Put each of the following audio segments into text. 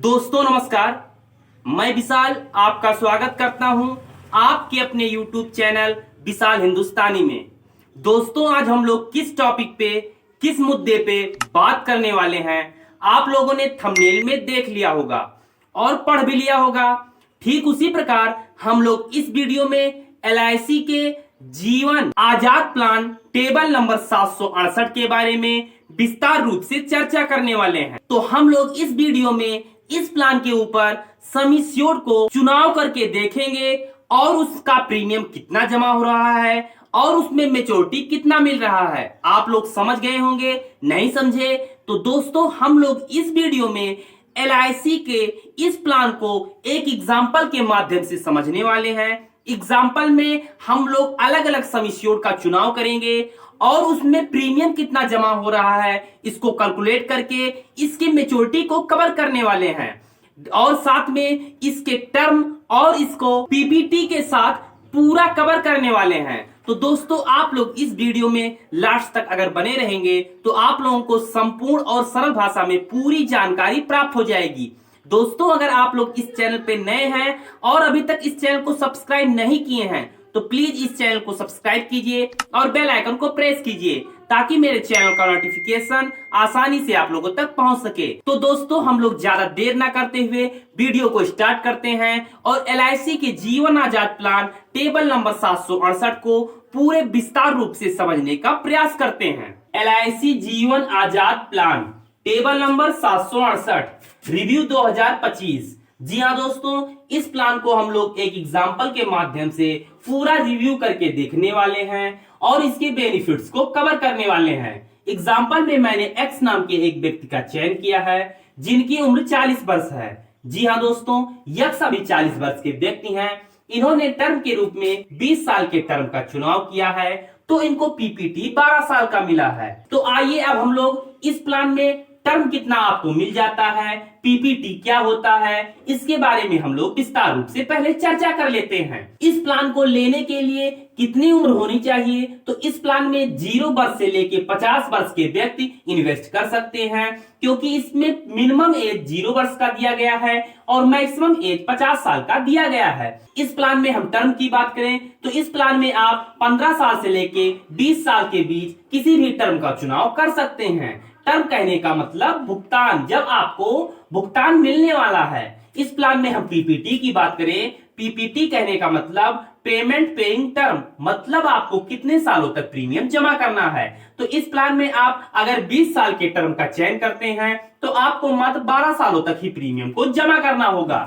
दोस्तों नमस्कार, मैं विशाल आपका स्वागत करता हूं आपके अपने YouTube चैनल विशाल हिंदुस्तानी में। दोस्तों आज हम लोग किस टॉपिक पे, किस मुद्दे पे बात करने वाले हैं आप लोगों ने थंबनेल में देख लिया होगा और पढ़ भी लिया होगा। ठीक उसी प्रकार हम लोग इस वीडियो में LIC के जीवन आजाद प्लान टेबल नंबर 768 के बारे में विस्तार रूप से चर्चा करने वाले हैं। तो हम लोग इस वीडियो में इस प्लान के ऊपर सम एश्योर्ड को चुनाव करके देखेंगे और उसका प्रीमियम कितना जमा हो रहा है और उसमें मेच्योरिटी कितना मिल रहा है। आप लोग समझ गए होंगे, नहीं समझे तो दोस्तों हम लोग इस वीडियो में LIC के इस प्लान को एक एग्जाम्पल के माध्यम से समझने वाले हैं। एग्जाम्पल में हम लोग अलग अलग सम एश्योर्ड का चुनाव करेंगे और उसमें प्रीमियम कितना जमा हो रहा है इसको कैलकुलेट करके इसके मेच्योरिटी को कवर करने वाले हैं और साथ में इसके टर्म और इसको PPT के साथ पूरा कवर करने वाले हैं। तो दोस्तों आप लोग इस वीडियो में लास्ट तक अगर बने रहेंगे तो आप लोगों को संपूर्ण और सरल भाषा में पूरी जानकारी प्राप्त हो जाएगी। दोस्तों अगर आप लोग इस चैनल पे नए हैं और अभी तक इस चैनल को सब्सक्राइब नहीं किए हैं तो प्लीज इस चैनल को सब्सक्राइब कीजिए और बेल आइकन को प्रेस कीजिए ताकि मेरे चैनल का नोटिफिकेशन आसानी से आप लोगों तक पहुंच सके। तो दोस्तों हम लोग ज्यादा देर ना करते हुए वीडियो को स्टार्ट करते हैं और LIC के जीवन आजाद प्लान टेबल नंबर 768 को पूरे विस्तार रूप से समझने का प्रयास करते हैं। LIC जीवन आजाद प्लान टेबल नंबर 768 रिव्यू 2025। जी हाँ दोस्तों, इस प्लान को हम लोग एक एग्जाम्पल के माध्यम से पूरा रिव्यू करके देखने वाले हैं और इसके बेनिफिट्स को कवर करने वाले हैं। एग्जाम्पल में मैंने X नाम के एक व्यक्ति का चयन किया है जिनकी उम्र 40 वर्ष है। जी हाँ दोस्तों, यक्स अभी 40 वर्ष के व्यक्ति हैं। इन्होंने टर्म के रूप में 20 साल के टर्म का चुनाव किया है तो इनको PPT 12 साल का मिला है। तो आइए अब हम लोग इस प्लान में टर्म कितना आपको मिल जाता है, PPT क्या होता है, इसके बारे में हम लोग विस्तार रूप से पहले चर्चा कर लेते हैं। इस प्लान को लेने के लिए कितनी उम्र होनी चाहिए, तो इस प्लान में 0 वर्ष से लेके 50 वर्ष के व्यक्ति इन्वेस्ट कर सकते हैं क्योंकि इसमें मिनिमम एज 0 वर्ष का दिया गया है और मैक्सिमम एज 50 साल का दिया गया है। इस प्लान में हम टर्म की बात करें तो इस प्लान में आप 15 साल से लेके 20 साल के बीच किसी भी टर्म का चुनाव कर सकते हैं। टर्म कहने का मतलब भुगतान, जब आपको भुगतान मिलने वाला है। इस प्लान में हम PPT की बात करें, PPT कहने का मतलब पेमेंट पेइंग टर्म, मतलब आपको कितने सालों तक प्रीमियम जमा करना है। तो इस प्लान में आप अगर 20 साल के टर्म का चयन करते हैं तो आपको मात्र 12 सालों तक ही प्रीमियम को जमा करना होगा।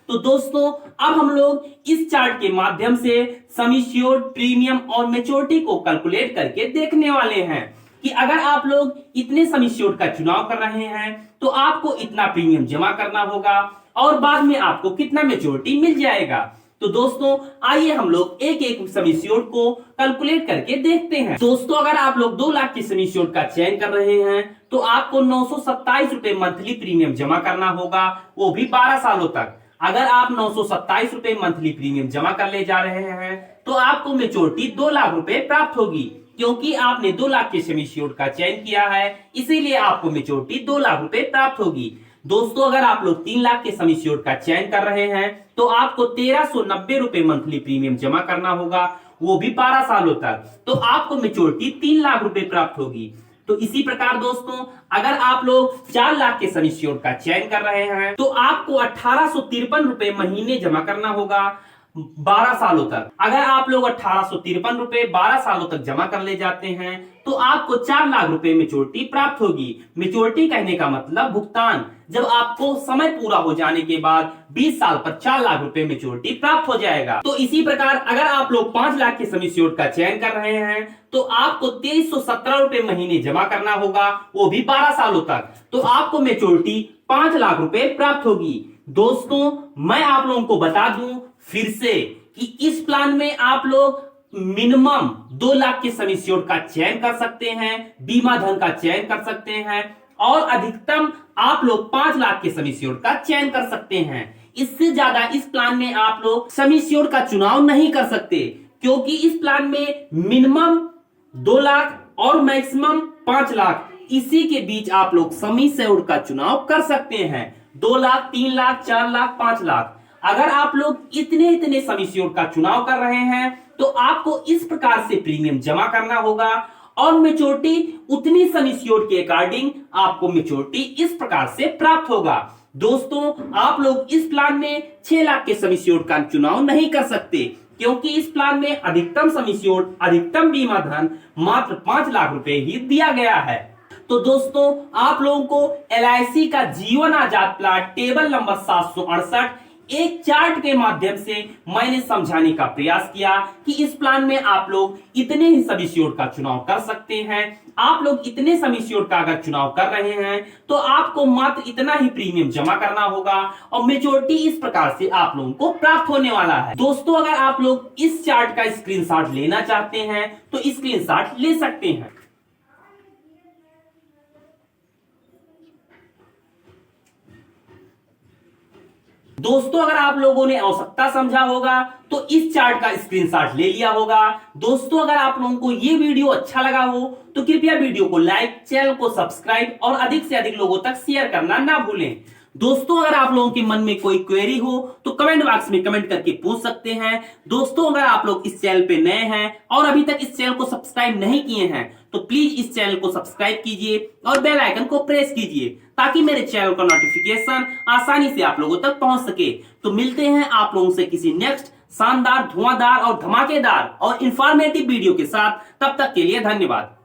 तो दोस्तों अब हम लोग इस चार्ट के माध्यम से सम एश्योर्ड, प्रीमियम और मेच्योरिटी को कैलकुलेट करके देखने वाले हैं कि अगर आप लोग इतने सम एश्योर्ड का चुनाव कर रहे हैं तो आपको इतना प्रीमियम जमा करना होगा और बाद में आपको कितना मेच्योरिटी मिल जाएगा। तो दोस्तों आइए हम लोग एक एक सम एश्योर्ड को कैलकुलेट करके देखते हैं। दोस्तों अगर आप लोग 2 लाख के सम एश्योर्ड का चयन कर रहे हैं तो आपको 927 रुपए मंथली प्रीमियम जमा करना होगा, वो भी 12 सालों तक। अगर आप 927 रुपए मंथली प्रीमियम जमा कर ले जा रहे हैं तो आपको मेच्योरिटी 2 लाख रुपए प्राप्त होगी क्योंकि आपने 2 लाख के सम एश्योर्ड का चयन किया है, इसीलिए आपको मेच्योरिटी 2 लाख रुपए प्राप्त होगी। दोस्तों अगर आप लोग 3 लाख के सम एश्योर्ड का चयन कर रहे हैं तो आपको 1390 रुपए मंथली प्रीमियम जमा करना होगा, वो भी 12 सालों तक। तो आपको मेच्योरिटी 3 लाख रुपए प्राप्त होगी। तो इसी प्रकार दोस्तों अगर आप लोग 4 लाख के सम एश्योर्ड का चयन कर रहे हैं तो आपको 1853 रुपए महीने जमा करना होगा 12 सालों तक। अगर आप लोग 1853 रुपए 12 सालों तक जमा कर ले जाते हैं तो आपको 4 लाख रुपए मेच्योरिटी प्राप्त होगी। मेच्योरिटी कहने का मतलब भुगतान, जब आपको समय पूरा हो जाने के बाद 20 साल पर 4 लाख रुपए मेच्योरिटी प्राप्त हो जाएगा। तो इसी प्रकार अगर आप लोग 5 लाख के सम एश्योर्ड का चयन कर रहे हैं तो आपको 2317 रुपए महीने जमा करना होगा, वो भी 12 सालों तक। तो आपको मेच्योरिटी 5 लाख रुपए प्राप्त होगी। दोस्तों मैं आप लोगों को बता दूं फिर से कि इस प्लान में आप लोग मिनिमम 2 लाख के सम एश्योर्ड का चयन कर सकते हैं, बीमा धन का चयन कर सकते हैं और अधिकतम आप लोग 5 लाख के सम एश्योर्ड का चयन कर सकते हैं। इससे ज्यादा इस प्लान में आप लोग सम एश्योर्ड का चुनाव नहीं कर सकते क्योंकि इस प्लान में मिनिमम 2 लाख और मैक्सिमम 5 लाख, इसी के बीच आप लोग सम एश्योर्ड का चुनाव कर सकते हैं। 2 लाख, 3 लाख, 4 लाख, 5 लाख। अगर आप लोग इतने इतने सम एश्योर्ड का चुनाव कर रहे हैं तो आपको इस प्रकार से प्रीमियम जमा करना होगा और मेच्योरिटी उतनी सम एश्योर्ड के अकॉर्डिंग आपको मेच्योरिटी इस प्रकार से प्राप्त होगा। दोस्तों, आप लोग इस प्लान में 6 लाख के सम एश्योर्ड का चुनाव नहीं कर सकते, क्योंकि इस प्लान में अधिकतम सम एश्योर्ड, अधिकतम बीमा धन मात्र 5 लाख रुपए ही दिया गया है। तो दोस्तों, आप लोगों को LIC का जीवन आजाद प्लान टेबल नंबर 768 एक चार्ट के माध्यम से मैंने समझाने का प्रयास किया कि इस प्लान में आप लोग इतने ही सम एश्योर्ड का चुनाव कर सकते हैं। आप लोग इतने सम एश्योर्ड का अगर चुनाव कर रहे हैं तो आपको मात्र इतना ही प्रीमियम जमा करना होगा और मेच्योरिटी इस प्रकार से आप लोगों को प्राप्त होने वाला है। दोस्तों, अगर आप लोग इस चार्ट का स्क्रीनशॉट लेना चाहते हैं तो स्क्रीनशॉट ले सकते हैं। दोस्तों, अगर आप लोगों ने आवश्यकता समझा होगा तो इस चार्ट का स्क्रीनशॉट ले लिया होगा। दोस्तों, अगर आप लोगों को ये वीडियो अच्छा लगा हो तो कृपया वीडियो को लाइक, चैनल को सब्सक्राइब और अधिक से अधिक लोगों तक शेयर करना ना भूलें। दोस्तों, अगर आप लोगों के मन में कोई क्वेरी हो तो कमेंट बॉक्स में कमेंट करके पूछ सकते हैं। दोस्तों, अगर आप लोग इस चैनल पे नए हैं और अभी तक इस चैनल को सब्सक्राइब नहीं किए हैं तो प्लीज इस चैनल को सब्सक्राइब कीजिए और बेल आइकन को प्रेस कीजिए ताकि मेरे चैनल का नोटिफिकेशन आसानी से आप लोगों तक पहुंच सके। तो मिलते हैं आप लोगों से किसी नेक्स्ट शानदार, धुआंधार और धमाकेदार और इंफॉर्मेटिव वीडियो के साथ। तब तक के लिए धन्यवाद।